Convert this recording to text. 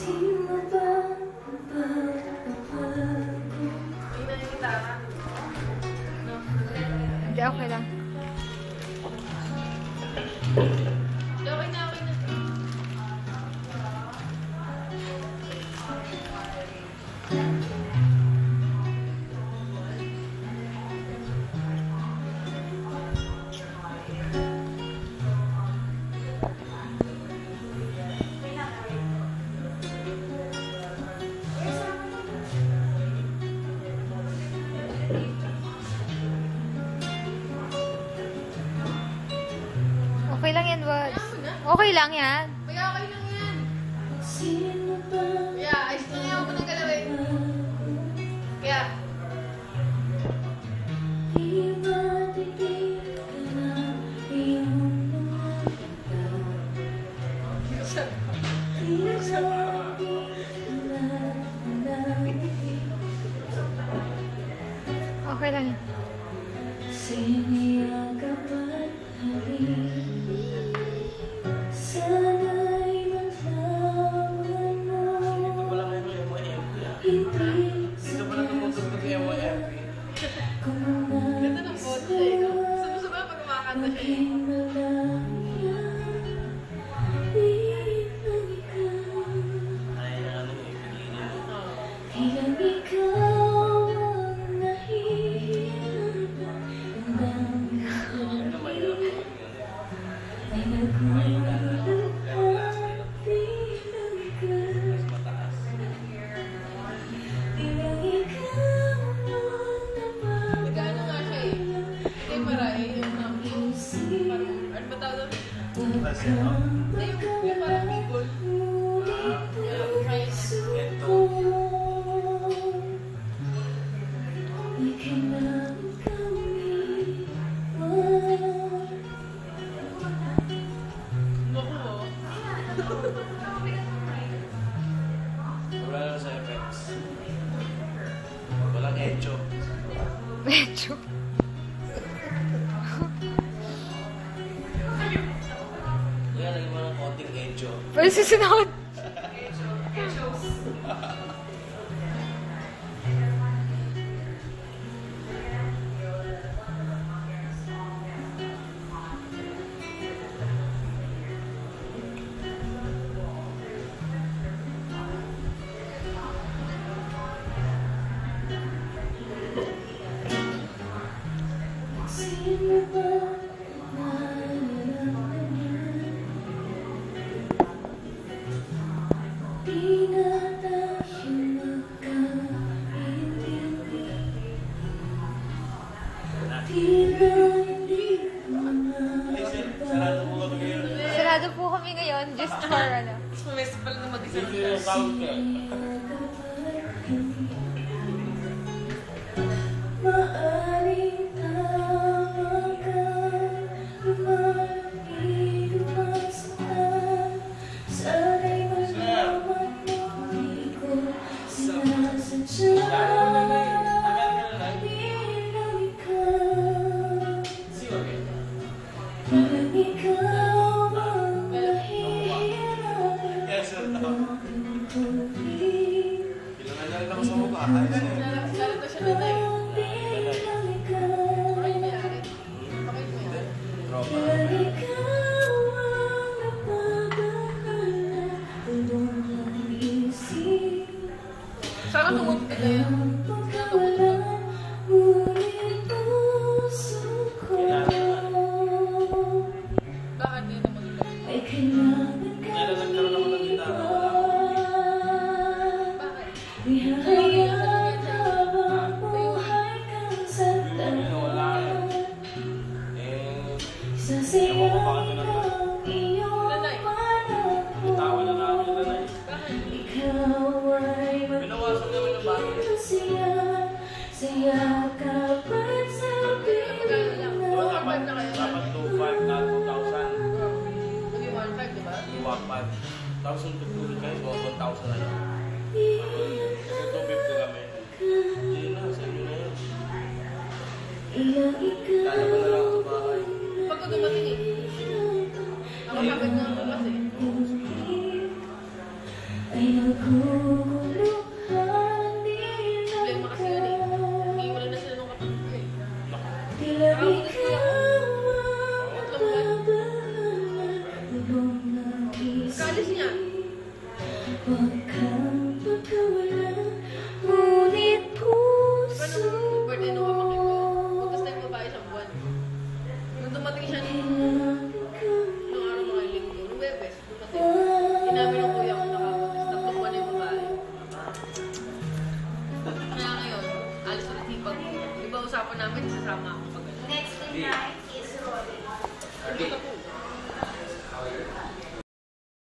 Hindi, okay lang. Okay na, okay na. Okay lang yan, Wad. Okay lang yan. Kaya okay lang yan. Yeah, ayos lang yan. Huwag mo nang galawin. Kaya. Okay lang yan. Ganda ng boses eh, no? Gusto mo pag kumakanta siya eh. Nag-ano nga siya eh. Hindi maray. Ano ba tawag doon? Hindi, yung parang people. Wala lang sa effects. Walang echo. Medyo. Kaya lagyan mo ng konting echo. Pero susunod. Sarado mo kami ngayon. Sarado po kami ngayon just for ano. Sumis pala na mag-isa. Sige yung count ka. Yes, sir. Kailangan na rin ako sa mukha. Ayos eh. Galit na siya na tayo. Okay na yari. Okay na yari. Tropa. Sana tumutok ka na yan. Sana tumutok ka. Bakit hindi na mag-ulit? Kailan nagkaroon ako ng gitara? Bakit? Wala yan. Ewan ko bakit na lang. Nanay. Bitawan na namin yung nanay. Bakit? Binawasan namin ng bagay. Dapat 2,500 na 2,000. Naging 1.5, di ba? 2,500. Tapos yung tutulog kayo, 1,000 na lang. Ito, Problema kasi yun eh. Iwala na sila nung kapatid ko eh. Nakabutas ko ako. Tatlong buwan. Kalis niya. Paano nung birthday nung kapatid ko? Puntas na yung babae sa buwan. Nung dumating siya nung araw mga linggo, nung Webes, dumating. Inamin ng kuya ko nakabutas. Tatlong buwan na yung babae. Kaya ngayon, alis ulit hipag ko. Iba usapan namin, isasama ako pag Next week,